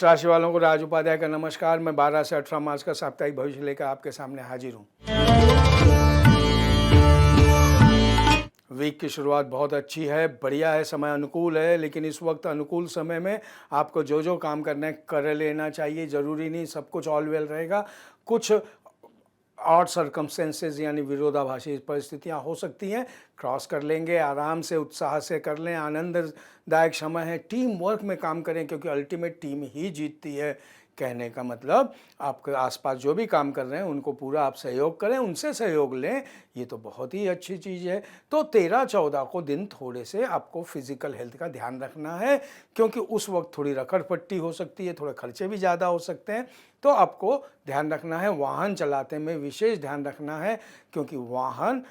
मेष राशि वालों को राज उपाध्याय का नमस्कार। मैं 12 से 18 मार्च का साप्ताहिक भविष्य लेकर आपके सामने हाजिर हूँ। वीक की शुरुआत बहुत अच्छी है, बढ़िया है, समय अनुकूल है, लेकिन इस वक्त अनुकूल समय में आपको जो जो काम करना है कर लेना चाहिए। ज़रूरी नहीं सब कुछ ऑल वेल रहेगा। कुछ ऑड सर्कमस्टेंसेस यानी विरोधाभासी परिस्थितियां हो सकती हैं, क्रॉस कर लेंगे। आराम से उत्साह से कर लें, आनंददायक समय है। टीम वर्क में काम करें क्योंकि अल्टीमेट टीम ही जीतती है। कहने का मतलब आपके आसपास जो भी काम कर रहे हैं उनको पूरा आप सहयोग करें, उनसे सहयोग लें, ये तो बहुत ही अच्छी चीज़ है। तो 13-14 को दिन थोड़े से आपको फिजिकल हेल्थ का ध्यान रखना है क्योंकि उस वक्त थोड़ी रखड़पट्टी हो सकती है, थोड़े खर्चे भी ज़्यादा हो सकते हैं। तो आपको ध्यान रखना है, वाहन चलाते में विशेष ध्यान रखना है क्योंकि वाहन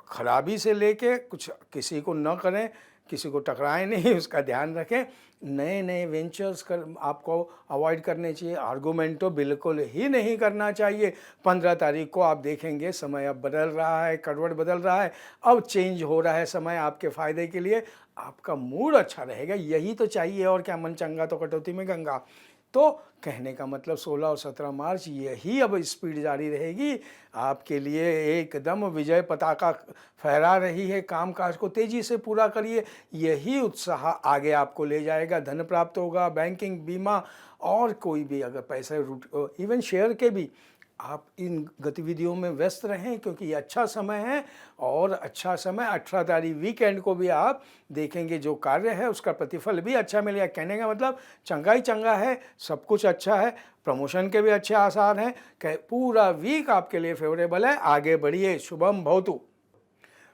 खराबी से लेके कुछ किसी को न करें, किसी को टकराएं नहीं, उसका ध्यान रखें। नए नए वेंचर्स आपको अवॉइड करने चाहिए। आर्गूमेंटो बिल्कुल ही नहीं करना चाहिए। 15 तारीख को आप देखेंगे समय अब बदल रहा है, करवट बदल रहा है, अब चेंज हो रहा है समय आपके फ़ायदे के लिए। आपका मूड अच्छा रहेगा, यही तो चाहिए। और क्या, मन चंगा तो कटौती में गंगा। तो कहने का मतलब 16 और 17 मार्च यही अब स्पीड जारी रहेगी आपके लिए। एकदम विजय पताका फहरा रही है। कामकाज को तेज़ी से पूरा करिए, यही उत्साह आगे आपको ले जाएगा। धन प्राप्त होगा, बैंकिंग, बीमा और कोई भी अगर पैसे इवन शेयर के भी आप इन गतिविधियों में व्यस्त रहें क्योंकि ये अच्छा समय है। और अच्छा समय 18 तारीख वीकेंड को भी आप देखेंगे जो कार्य है उसका प्रतिफल भी अच्छा मिलेगा। कहने का मतलब चंगा ही चंगा है, सब कुछ अच्छा है। प्रमोशन के भी अच्छे आसार हैं। पूरा वीक आपके लिए फेवरेबल है, आगे बढ़िए। शुभम भवतु।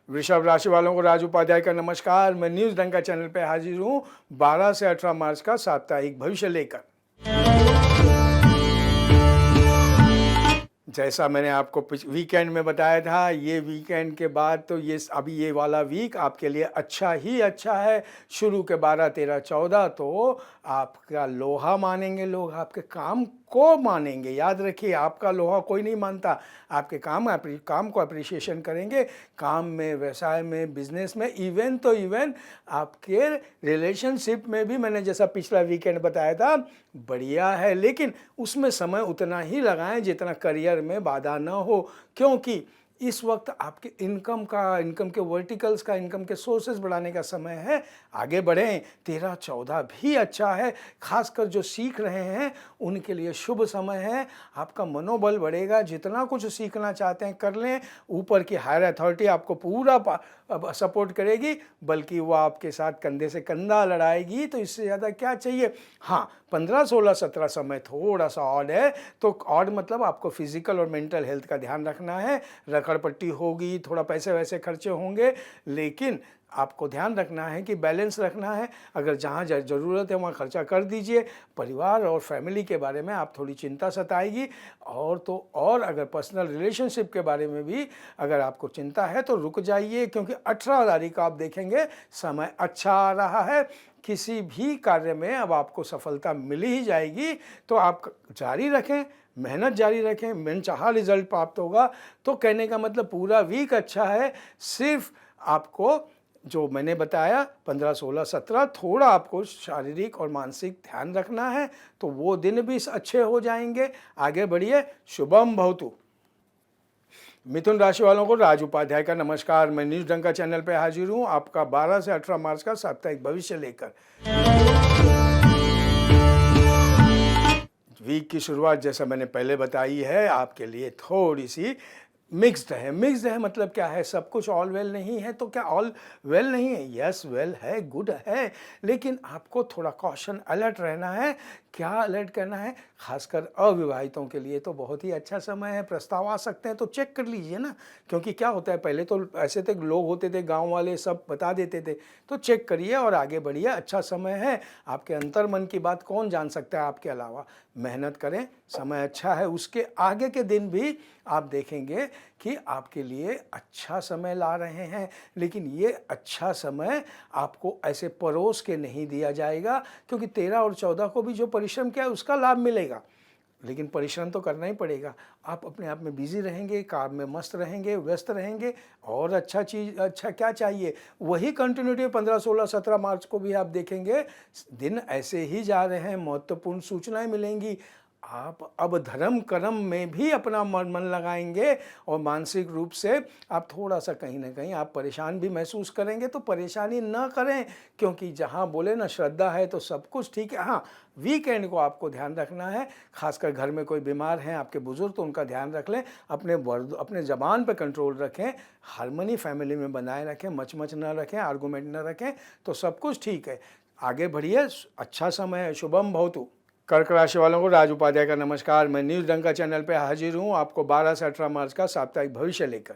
वृषभ राशि वालों को राज उपाध्याय का नमस्कार। मैं न्यूज़ डंका चैनल पर हाजिर हूँ 12 से 18 मार्च का साप्ताहिक भविष्य लेकर। जैसा मैंने आपको वीकेंड में बताया था, ये वीकेंड के बाद तो ये अभी ये वाला वीक आपके लिए अच्छा ही अच्छा है। शुरू के 12, 13, 14 तो आपका लोहा मानेंगे लोग, आपके काम को मानेंगे। याद रखिए, आपका लोहा कोई नहीं मानता, आपके काम को अप्रिशिएशन करेंगे। काम में, व्यवसाय में, बिजनेस में, इवन तो इवन आपके रिलेशनशिप में भी मैंने जैसा पिछला वीकेंड बताया था बढ़िया है। लेकिन उसमें समय उतना ही लगाएं जितना करियर में बाधा ना हो, क्योंकि इस वक्त आपके इनकम के वर्टिकल्स का, इनकम के सोर्सेज बढ़ाने का समय है। आगे बढ़ें। 13-14 भी अच्छा है, खासकर जो सीख रहे हैं उनके लिए शुभ समय है। आपका मनोबल बढ़ेगा, जितना कुछ सीखना चाहते हैं कर लें। ऊपर की हायर अथॉरिटी आपको पूरा सपोर्ट करेगी, बल्कि वो आपके साथ कंधे से कंधा लड़ाएगी। तो इससे ज़्यादा क्या चाहिए। हाँ, 15, 16, 17 समय थोड़ा सा ऑड है। तो ऑड मतलब आपको फिजिकल और मेंटल हेल्थ का ध्यान रखना है। रखड़पट्टी होगी, थोड़ा पैसे वैसे खर्चे होंगे, लेकिन आपको ध्यान रखना है कि बैलेंस रखना है। अगर जहाँ ज़रूरत है वहाँ खर्चा कर दीजिए। परिवार और फैमिली के बारे में आप थोड़ी चिंता सताएगी। और अगर पर्सनल रिलेशनशिप के बारे में भी अगर आपको चिंता है तो रुक जाइए, क्योंकि 18 तारीख को आप देखेंगे समय अच्छा आ रहा है। किसी भी कार्य में अब आपको सफलता मिली ही जाएगी। तो आप जारी रखें, मेहनत जारी रखें, मनचाहा रिजल्ट प्राप्त होगा। तो कहने का मतलब पूरा वीक अच्छा है। सिर्फ आपको जो मैंने बताया 15, 16, 17 थोड़ा आपको शारीरिक और मानसिक ध्यान रखना है, तो वो दिन भी अच्छे हो जाएंगे। आगे बढ़िए। शुभम भवतु। मिथुन राशि वालों को राज उपाध्याय का नमस्कार। मैं न्यूज़ डंका चैनल पर हाजिर हूँ आपका 12 से 18 मार्च का साप्ताहिक भविष्य लेकर। वीक की शुरुआत जैसा मैंने पहले बताई है आपके लिए थोड़ी सी मिक्स्ड है। मिक्स्ड है मतलब क्या है, सब कुछ ऑल वेल नहीं है। तो क्या ऑल वेल नहीं है? यस, वेल है, गुड है, लेकिन आपको थोड़ा कॉशन, अलर्ट रहना है। क्या अलर्ट करना है? खासकर अविवाहितों के लिए तो बहुत ही अच्छा समय है। प्रस्ताव आ सकते हैं तो चेक कर लीजिए ना, क्योंकि क्या होता है, पहले तो ऐसे थे लोग होते थे, गांव वाले सब बता देते थे। तो चेक करिए और आगे बढ़िए। अच्छा समय है। आपके अंतर मन की बात कौन जान सकता है आपके अलावा। मेहनत करें, समय अच्छा है। उसके आगे के दिन भी आप देखेंगे कि आपके लिए अच्छा समय ला रहे हैं, लेकिन ये अच्छा समय आपको ऐसे परोस के नहीं दिया जाएगा, क्योंकि 13 और 14 को भी जो परिश्रम किया है उसका लाभ मिलेगा। लेकिन परिश्रम तो करना ही पड़ेगा। आप अपने आप में बिज़ी रहेंगे, काम में मस्त रहेंगे, व्यस्त रहेंगे और अच्छा क्या चाहिए? वही कंटिन्यूटी 15, 16, 17 मार्च को भी आप देखेंगे, दिन ऐसे ही जा रहे हैं, महत्वपूर्ण सूचनाएँ मिलेंगी। आप अब धर्म कर्म में भी अपना मन लगाएंगे और मानसिक रूप से आप थोड़ा-सा कहीं न कहीं आप परेशान भी महसूस करेंगे, तो परेशानी न करें, क्योंकि जहाँ बोले ना श्रद्धा है तो सब कुछ ठीक है। हाँ, वीकेंड को आपको ध्यान रखना है, खासकर घर में कोई बीमार हैं, आपके बुज़ुर्ग, तो उनका ध्यान रख लें, अपने ज़बान पे कंट्रोल रखें, हार्मनी फैमिली में बनाए रखें, मच-मच ना रखें, आर्गुमेंट ना रखें, तो सब कुछ ठीक है। आगे बढ़िए, अच्छा समय है, शुभम भवतु। कर्क राशि वालों को राज उपाध्याय का नमस्कार। मैं न्यूज़ डंका चैनल पे हाजिर हूँ आपको 12 से 18 मार्च का साप्ताहिक भविष्य लेकर।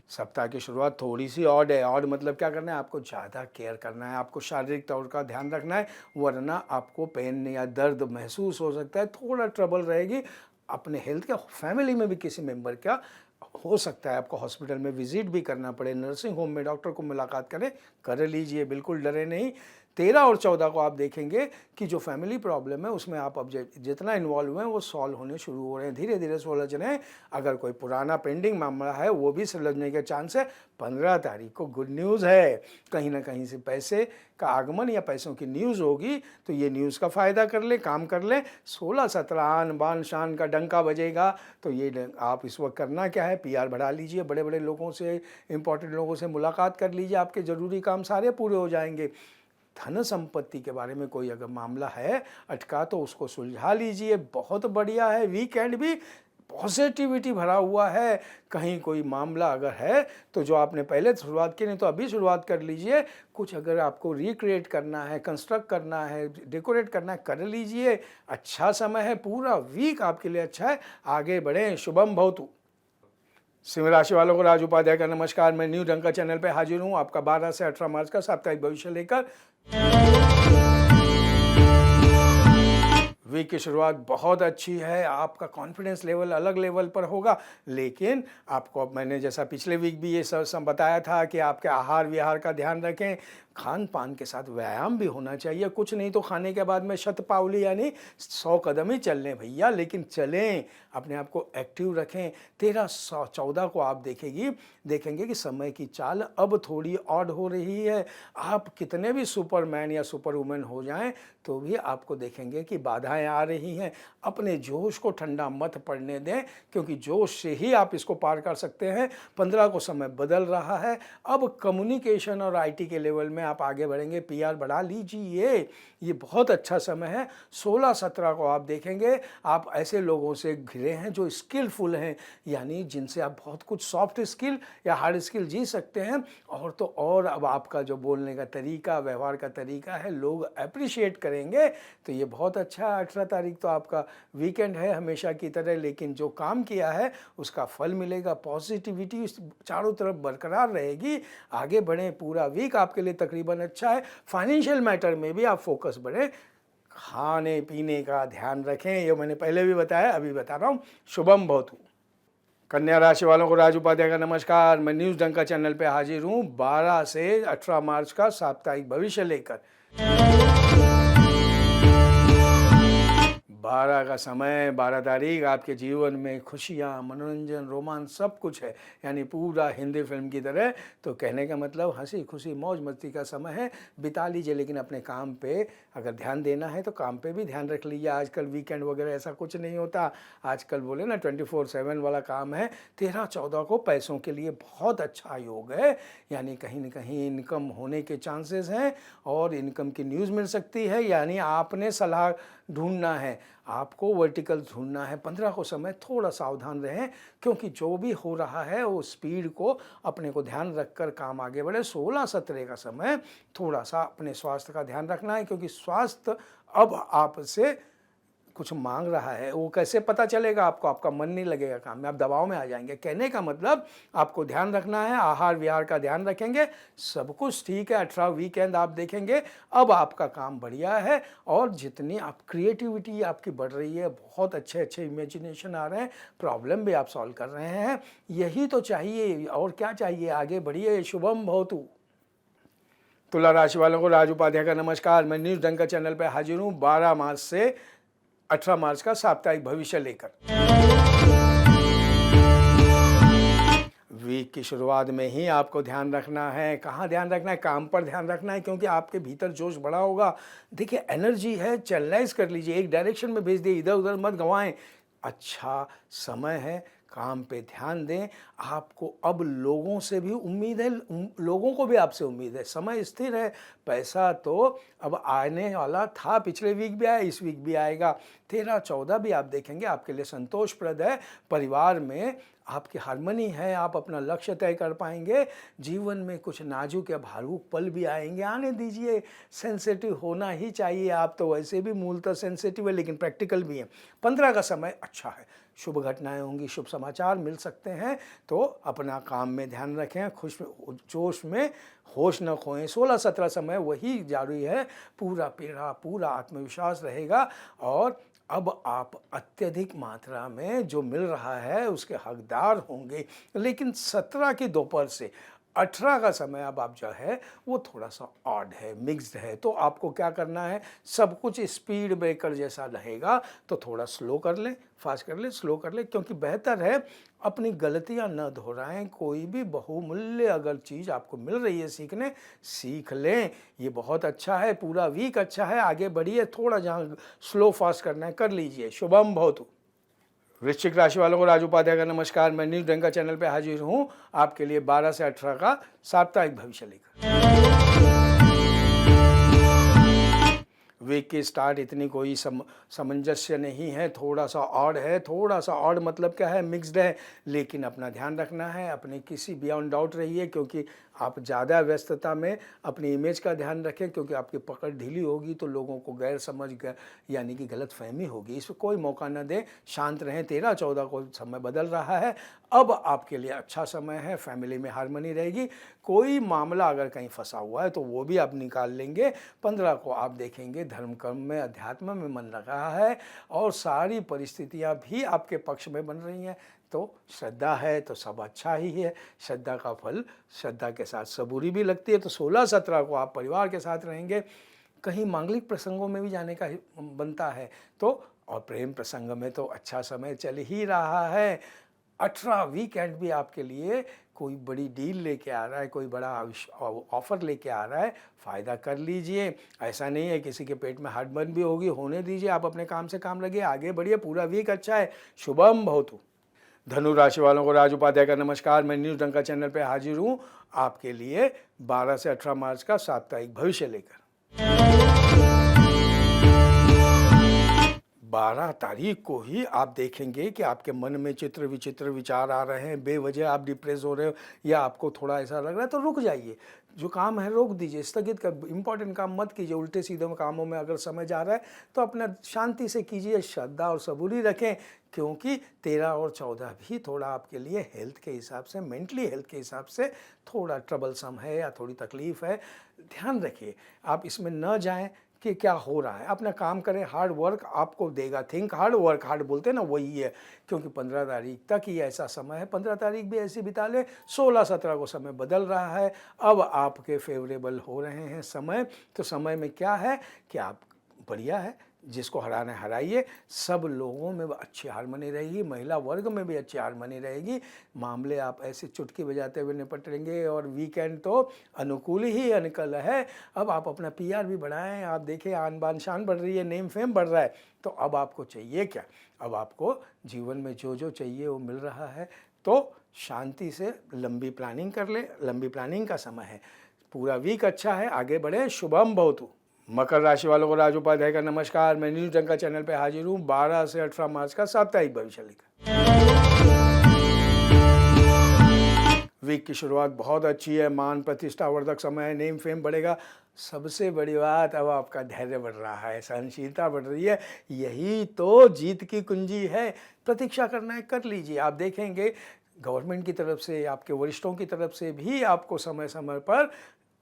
सप्ताह की शुरुआत थोड़ी सी ऑड है। ऑड मतलब क्या करना है? आपको ज़्यादा केयर करना है, आपको शारीरिक तौर का ध्यान रखना है, वरना आपको पेन या दर्द महसूस हो सकता है, थोड़ा ट्रबल रहेगी अपने हेल्थ का। फैमिली में भी किसी मेंबर का हो सकता है आपको हॉस्पिटल में विजिट भी करना पड़े, नर्सिंग होम में डॉक्टर को मुलाकात करें, कर लीजिए, बिल्कुल डरे नहीं। 13 और 14 को आप देखेंगे कि जो फैमिली प्रॉब्लम है उसमें आप अब जितना इन्वॉल्व हुए हैं वो सॉल्व होने शुरू हो रहे हैं, धीरे धीरे सुलझ रहे हैं। अगर कोई पुराना पेंडिंग मामला है वो भी सुलझने के चांस है। 15 तारीख को गुड न्यूज़ है, कहीं ना कहीं से पैसे का आगमन या पैसों की न्यूज़ होगी, तो ये न्यूज़ का फ़ायदा कर ले, काम कर ले। 16-17 आन बान शान का डंका बजेगा, तो ये आप इस वक्त करना क्या है? PR बढ़ा लीजिए, बड़े बड़े लोगों से, इंपॉर्टेंट लोगों से मुलाकात कर लीजिए, आपके ज़रूरी काम सारे पूरे हो जाएंगे। धन संपत्ति के बारे में कोई अगर मामला है अटका, तो उसको सुलझा लीजिए, बहुत बढ़िया है। वीकेंड भी पॉजिटिविटी भरा हुआ है। कहीं कोई मामला अगर है तो जो आपने पहले शुरुआत की, नहीं तो अभी शुरुआत कर लीजिए। कुछ अगर आपको रिक्रिएट करना है, कंस्ट्रक्ट करना है, डेकोरेट करना है, कर लीजिए। अच्छा समय है, पूरा वीक आपके लिए अच्छा है, आगे बढ़ें, शुभम भवतु। सिंह राशि वालों को राज उपाध्याय का नमस्कार। मैं न्यू डंका चैनल पे हाजिर हूँ आपका 12 से 18 मार्च का साप्ताहिक भविष्य लेकर। वीक की शुरुआत बहुत अच्छी है, आपका कॉन्फिडेंस लेवल अलग लेवल पर होगा, लेकिन आपको मैंने जैसा पिछले वीक भी ये सब बताया था कि आपके आहार विहार का ध्यान रखें, खान पान के साथ व्यायाम भी होना चाहिए। कुछ नहीं तो खाने के बाद में शतपावली यानी 100 कदम ही चल लें भैया, लेकिन चलें, अपने आप को एक्टिव रखें। 13-14 को आप देखेंगे कि समय की चाल अब थोड़ी ऑड हो रही है। आप कितने भी सुपरमैन या सुपर वुमन हो जाएं तो भी आपको देखेंगे कि बाधाएं आ रही हैं। अपने जोश को ठंडा मत पड़ने दें, क्योंकि जोश से ही आप इसको पार कर सकते हैं। 15 को समय बदल रहा है, अब कम्युनिकेशन और IT के लेवल में आप आगे बढ़ेंगे, PR बढ़ा लीजिए, ये बहुत अच्छा समय है। 16-17 को आप देखेंगे आप ऐसे लोगों से घिरे हैं जो स्किलफुल हैं, यानी जिनसे आप बहुत कुछ सॉफ्ट स्किल या हार्ड स्किल जी सकते हैं। और तो और अब आपका जो बोलने का तरीका, व्यवहार का तरीका है, लोग अप्रिशिएट करेंगे, तो ये बहुत अच्छा है। 18 तारीख तो आपका वीकेंड है हमेशा की तरह, लेकिन जो काम किया है उसका फल मिलेगा। पॉजिटिविटी चारों तरफ बरकरार रहेगी, आगे बढ़ें, पूरा वीक आपके लिए तकरीबन अच्छा है। फाइनेंशियल मैटर में भी आप फोकस बढ़ें, खाने पीने का ध्यान रखें, ये मैंने पहले भी बताया, अभी बता रहा हूँ, शुभम भवतु। कन्या राशि वालों को राज उपाध्याय का नमस्कार। मैं न्यूज़ डंका चैनल पे हाजिर हूँ 12 से 18 मार्च का साप्ताहिक भविष्य लेकर। 12 का समय, 12 तारीख आपके जीवन में खुशियाँ, मनोरंजन, रोमांच सब कुछ है, यानी पूरा हिंदी फिल्म की तरह। तो कहने का मतलब हंसी खुशी मौज मस्ती का समय है, बिता लीजिए। लेकिन अपने काम पे अगर ध्यान देना है तो काम पे भी ध्यान रख लीजिए। आजकल वीकेंड वगैरह ऐसा कुछ नहीं होता, आजकल बोले ना 24/7 वाला काम है। 13-14 को पैसों के लिए बहुत अच्छा योग है, यानी कहीं ना कहीं इनकम होने के चांसेस हैं और इनकम की न्यूज़ मिल सकती है। यानी आपने सलाह ढूंढना है, आपको वर्टिकल ढूंढना है। 15 को समय थोड़ा सावधान रहें, क्योंकि जो भी हो रहा है वो स्पीड को अपने को ध्यान रखकर काम आगे बढ़े। 16-17 का समय थोड़ा सा अपने स्वास्थ्य का ध्यान रखना है, क्योंकि स्वास्थ्य अब आपसे कुछ मांग रहा है। वो कैसे पता चलेगा आपको? आपका मन नहीं लगेगा काम में, आप दबाव में आ जाएंगे। कहने का मतलब आपको ध्यान रखना है, आहार विहार का ध्यान रखेंगे, सब कुछ ठीक है। 18 वीकेंड आप देखेंगे अब आपका काम बढ़िया है, और जितनी आप क्रिएटिविटी आपकी बढ़ रही है, बहुत अच्छे अच्छे इमेजिनेशन आ रहे हैं, प्रॉब्लम भी आप सॉल्व कर रहे हैं, यही तो चाहिए, और क्या चाहिए? आगे बढ़िए, शुभम भवतु। तुला राशि वालों को राज उपाध्याय का नमस्कार। मैं न्यूज़ डंका चैनल पर हाजिर हूँ 12 मार्च से 18 मार्च का साप्ताहिक भविष्य लेकर। वीक की शुरुआत में ही आपको ध्यान रखना है। कहाँ ध्यान रखना है? काम पर ध्यान रखना है, क्योंकि आपके भीतर जोश बड़ा होगा। देखिए, एनर्जी है, चैनलाइज कर लीजिए, एक डायरेक्शन में भेज दिए, इधर उधर मत गंवाएं। अच्छा समय है, काम पे ध्यान दें। आपको अब लोगों से भी उम्मीद है, लोगों को भी आपसे उम्मीद है। समय स्थिर है, पैसा तो अब आने वाला था, पिछले वीक भी आया, इस वीक भी आएगा। 13-14 भी आप देखेंगे आपके लिए संतोषप्रद है। परिवार में आपकी हार्मनी है, आप अपना लक्ष्य तय कर पाएंगे। जीवन में कुछ नाजुक या भावुक पल भी आएंगे, आने दीजिए। सेंसिटिव होना ही चाहिए, आप तो वैसे भी मूलतः सेंसिटिव है, लेकिन प्रैक्टिकल भी हैं। 15 का समय अच्छा है, शुभ घटनाएं होंगी, शुभ समाचार मिल सकते हैं। तो अपना काम में ध्यान रखें, खुश जोश में होश न खोएं। 16-17 समय वही जारी है, पूरा पीड़ा, पूरा आत्मविश्वास रहेगा। और अब आप अत्यधिक मात्रा में जो मिल रहा है उसके हकदार होंगे। लेकिन 17 की दोपहर से 18 का समय अब आप जो है वो थोड़ा सा ऑड है, मिक्स्ड है। तो आपको क्या करना है? सब कुछ स्पीड ब्रेकर जैसा रहेगा, तो थोड़ा स्लो कर लें, फास्ट कर लें, स्लो कर लें, क्योंकि बेहतर है अपनी गलतियां न दोहराएं। कोई भी बहुमूल्य अगर चीज़ आपको मिल रही है सीखने, सीख लें। ये बहुत अच्छा है, पूरा वीक अच्छा है, आगे बढ़िए। थोड़ा जहाँ स्लो फास्ट करना है कर लीजिए। शुभम भवतु। वृश्चिक राशि वालों को राज उपाध्याय का नमस्कार। मैं न्यूज़ डंका चैनल पे हाजिर हूँ आपके लिए 12 से 18 का साप्ताहिक भविष्य लेकर। वीक की स्टार्ट इतनी कोई सामंजस्य नहीं है, थोड़ा सा ऑड है। थोड़ा सा ऑड मतलब क्या है? मिक्स्ड है। लेकिन अपना ध्यान रखना है, अपने किसी बियॉन्ड डाउट रहिए, क्योंकि आप ज़्यादा व्यस्तता में अपनी इमेज का ध्यान रखें, क्योंकि आपकी पकड़ ढीली होगी तो लोगों को गैर समझ यानी कि गलत फहमी होगी। इसको कोई मौका न दें, शांत रहें। 13-14 को समय बदल रहा है, अब आपके लिए अच्छा समय है। फैमिली में हार्मनी रहेगी। कोई मामला अगर कहीं फंसा हुआ है तो वो भी आप निकाल लेंगे। 15 को आप देखेंगे धर्म कर्म में, अध्यात्म में मन लग रहा है और सारी परिस्थितियां भी आपके पक्ष में बन रही हैं। तो श्रद्धा है तो सब अच्छा ही है। श्रद्धा का फल श्रद्धा के साथ सबूरी भी लगती है। तो 16-17 को आप परिवार के साथ रहेंगे। कहीं मांगलिक प्रसंगों में भी जाने का बनता है तो, और प्रेम प्रसंग में तो अच्छा समय चल ही रहा है। 18 वीकेंड भी आपके लिए कोई बड़ी डील लेके आ रहा है, कोई बड़ा ऑफर लेके आ रहा है, फ़ायदा कर लीजिए। ऐसा नहीं है किसी के पेट में हार्टबर्न भी होगी, होने दीजिए। आप अपने काम से काम लगिए, आगे बढ़िए। पूरा वीक अच्छा है। शुभम भवतु। धनु राशि वालों को राज उपाध्याय का नमस्कार। मैं न्यूज़ डंका चैनल पे हाजिर हूँ आपके लिए 12 से 18 मार्च का साप्ताहिक भविष्य लेकर। 12 तारीख को ही आप देखेंगे कि आपके मन में चित्र विचित्र विचार आ रहे हैं, बेवजह आप डिप्रेस हो रहे हो या आपको थोड़ा ऐसा लग रहा है, तो रुक जाइए। जो काम है रोक दीजिए, स्थगित कर, इंपॉर्टेंट काम मत कीजिए। उल्टे सीधे कामों में अगर समय जा रहा है तो अपना शांति से कीजिए, श्रद्धा और सबूरी रखें, क्योंकि 13 और 14 भी थोड़ा आपके लिए हेल्थ के हिसाब से, मेंटली हेल्थ के हिसाब से थोड़ा ट्रबलसम है या थोड़ी तकलीफ़ है। ध्यान रखिए, आप इसमें न जाएं कि क्या हो रहा है। अपना काम करें, हार्ड वर्क आपको देगा। थिंक हार्ड, वर्क हार्ड बोलते हैं ना, वही है। क्योंकि 15 तारीख तक ही ऐसा समय है, 15 तारीख भी ऐसी बिता ले। 16-17 को समय बदल रहा है, अब आपके फेवरेबल हो रहे हैं समय। तो समय में क्या है कि आप बढ़िया है, जिसको हराना है हराइए। सब लोगों में अच्छी हारमोनी रहेगी, महिला वर्ग में भी अच्छी हारमोनी रहेगी। मामले आप ऐसे चुटकी बजाते हुए निपटेंगे और वीकेंड तो अनुकूल ही अनुकूल है। अब आप अपना पीआर भी बढ़ाएं। आप देखें आन बान शान बढ़ रही है, नेम फेम बढ़ रहा है। तो अब आपको चाहिए क्या? अब आपको जीवन में जो जो चाहिए वो मिल रहा है। तो शांति से लंबी प्लानिंग कर ले, लंबी प्लानिंग का समय है। पूरा वीक अच्छा है, आगे बढ़े। शुभम भवतु। मकर राशि वालों को राज उपाध्याय का नमस्कार। मैं न्यूज़ डंका चैनल पे हाजिर हूँ 12 से 18 मार्च का साप्ताहिक भविष्य लेकर। वीक की शुरुआत बहुत अच्छी है, मान प्रतिष्ठा वर्धक समय है, नेम फेम बढ़ेगा। सबसे बड़ी बात, अब आपका धैर्य बढ़ रहा है, सहनशीलता बढ़ रही है। यही तो जीत की कुंजी है। प्रतीक्षा करना है, कर लीजिए। आप देखेंगे गवर्नमेंट की तरफ से, आपके वरिष्ठों की तरफ से भी आपको समय समय पर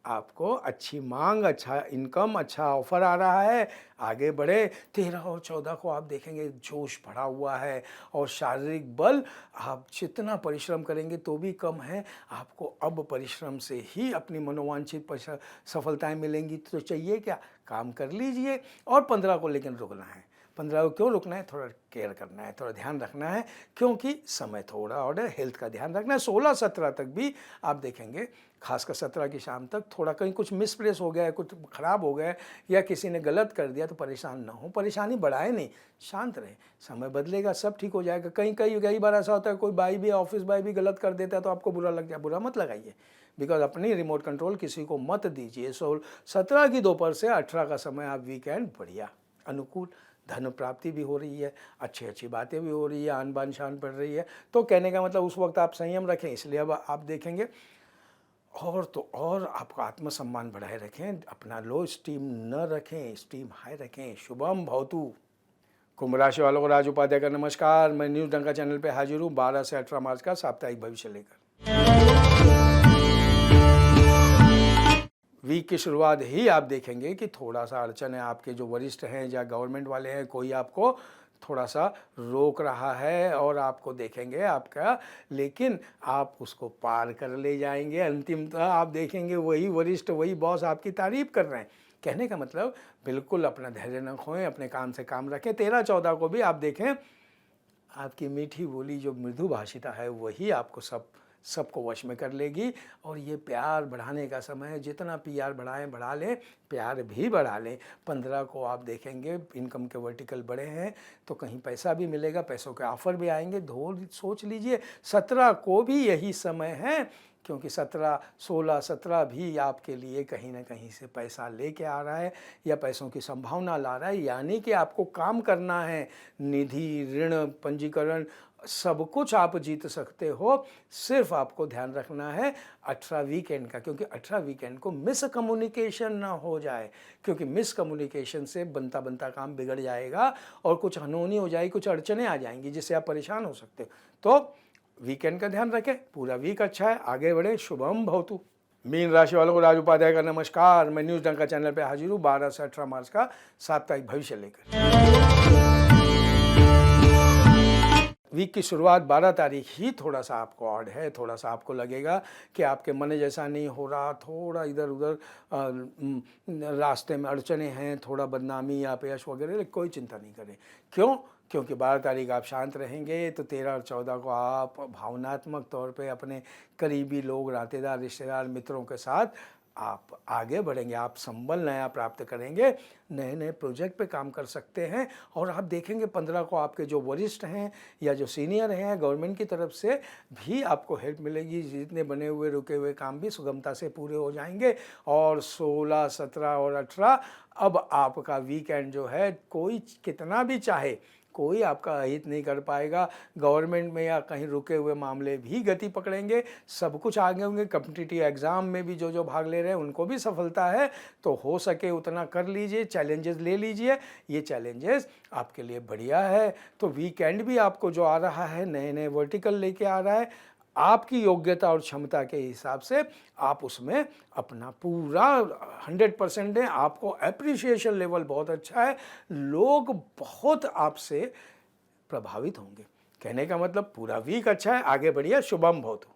आपको अच्छी मांग, अच्छा इनकम, अच्छा ऑफर आ रहा है, आगे बढ़े। 13 और 14 को आप देखेंगे जोश बढ़ा हुआ है और शारीरिक बल आप जितना परिश्रम करेंगे तो भी कम है। आपको अब परिश्रम से ही अपनी मनोवांछित सफलताएं मिलेंगी, तो चाहिए क्या, काम कर लीजिए। और 15 को लेकिन रुकना है। 15 को क्यों रुकना है, थोड़ा केयर करना है, थोड़ा ध्यान रखना है, क्योंकि समय थोड़ा और हेल्थ का ध्यान रखना है। 16-17 तक भी आप देखेंगे, खासकर 17 की शाम तक थोड़ा कहीं कुछ मिसप्लेस हो गया है, कुछ खराब हो गया है या किसी ने गलत कर दिया तो परेशान ना हो, परेशानी बढ़ाए नहीं, शांत रहे। समय बदलेगा, सब ठीक हो जाएगा। कई बार ऐसा होता है, कोई भाई भी, ऑफिस भाई भी गलत कर देता है तो आपको बुरा लग जाए। बुरा मत लगाइए, बिकॉज अपनी रिमोट कंट्रोल किसी को मत दीजिए। 17 की दोपहर से 18 का समय आप वीकेंड बढ़िया, अनुकूल, धन प्राप्ति भी हो रही है, अच्छी अच्छी बातें भी हो रही है, आन बान शान पड़ रही है। तो कहने का मतलब उस वक्त आप संयम रखें। इसलिए अब आप देखेंगे और तो और आपका आत्मसम्मान बढ़ाए रखें, अपना लो स्टीम न रखें, स्टीम हाई रखें। शुभम भवतु। कुंभ राशि वालों को राज उपाध्याय का नमस्कार। मैं न्यूज़ डंका चैनल पे हाजिर हूँ 12 से 18 मार्च का साप्ताहिक भविष्य लेकर। वीक की शुरुआत ही आप देखेंगे कि थोड़ा सा अड़चन है। आपके जो वरिष्ठ हैं या गवर्नमेंट वाले हैं, कोई आपको थोड़ा सा रोक रहा है और आपको देखेंगे आपका, लेकिन आप उसको पार कर ले जाएंगे। अंतिमतः आप देखेंगे वही वरिष्ठ, वही बॉस आपकी तारीफ कर रहे हैं। कहने का मतलब बिल्कुल अपना धैर्य न खोएं, अपने काम से काम रखें। 13-14 को भी आप देखें, आपकी मीठी बोली जो मृदु भाषिता है वही आपको सबको वश में कर लेगी। और ये प्यार बढ़ाने का समय है, जितना प्यार बढ़ाएं बढ़ा लें, प्यार भी बढ़ा लें। 15 को आप देखेंगे इनकम के वर्टिकल बड़े हैं तो कहीं पैसा भी मिलेगा, पैसों के ऑफर भी आएंगे, सोच लीजिए। 17 को भी यही समय है, क्योंकि 16-17 भी आपके लिए कहीं ना कहीं से पैसा लेके आ रहा है या पैसों की संभावना ला रहा है। यानी कि आपको काम करना है, निधि, ऋण, पंजीकरण, सब कुछ आप जीत सकते हो। सिर्फ आपको ध्यान रखना है 18 वीकेंड का, क्योंकि 18 वीकेंड को मिस कम्युनिकेशन ना हो जाए, क्योंकि मिस कम्युनिकेशन से बनता बनता काम बिगड़ जाएगा और कुछ अनहोनी हो जाएगी, कुछ अड़चने आ जाएंगी जिससे आप परेशान हो सकते हो। तो वीकेंड का ध्यान रखें, पूरा वीक अच्छा है, आगे बढ़े। शुभम भवतु। मीन राशि वालों को राज उपाध्याय का नमस्कार। मैं न्यूज़ डंका चैनल पे हाजिर हूँ 12 से 18 मार्च का साप्ताहिक भविष्य लेकर। वीक की शुरुआत 12 तारीख ही थोड़ा सा आपको ऑड है। थोड़ा सा आपको लगेगा कि आपके मन जैसा नहीं हो रहा, थोड़ा इधर उधर रास्ते में अड़चने हैं, थोड़ा बदनामी या अपयश वगैरह। कोई चिंता नहीं करें। क्यों? क्योंकि 12 तारीख आप शांत रहेंगे तो 13 और 14 को आप भावनात्मक तौर पे अपने करीबी लोग, नातेदार, रिश्तेदार, मित्रों के साथ आप आगे बढ़ेंगे। आप संबल नया प्राप्त करेंगे, नए नए प्रोजेक्ट पे काम कर सकते हैं। और आप देखेंगे 15 को आपके जो वरिष्ठ हैं या जो सीनियर हैं गवर्नमेंट की तरफ से भी आपको हेल्प मिलेगी। जितने बने हुए रुके हुए काम भी सुगमता से पूरे हो जाएंगे। और 16, 17 और 18 अब आपका वीकेंड जो है, कोई कितना भी चाहे कोई आपका अहित नहीं कर पाएगा। गवर्नमेंट में या कहीं रुके हुए मामले भी गति पकड़ेंगे, सब कुछ आगे होंगे। कॉम्पिटिटिव एग्ज़ाम में भी जो भाग ले रहे हैं उनको भी सफलता है। तो हो सके उतना कर लीजिए, चैलेंजेस ले लीजिए, ये चैलेंजेस आपके लिए बढ़िया है। तो वीकेंड भी आपको जो आ रहा है, नए नए वर्टिकल लेके आ रहा है। आपकी योग्यता और क्षमता के हिसाब से आप उसमें अपना पूरा 100% दें। आपको एप्रिसिएशन लेवल बहुत अच्छा है, लोग बहुत आपसे प्रभावित होंगे। कहने का मतलब पूरा वीक अच्छा है, आगे बढ़िए। शुभम भवतु।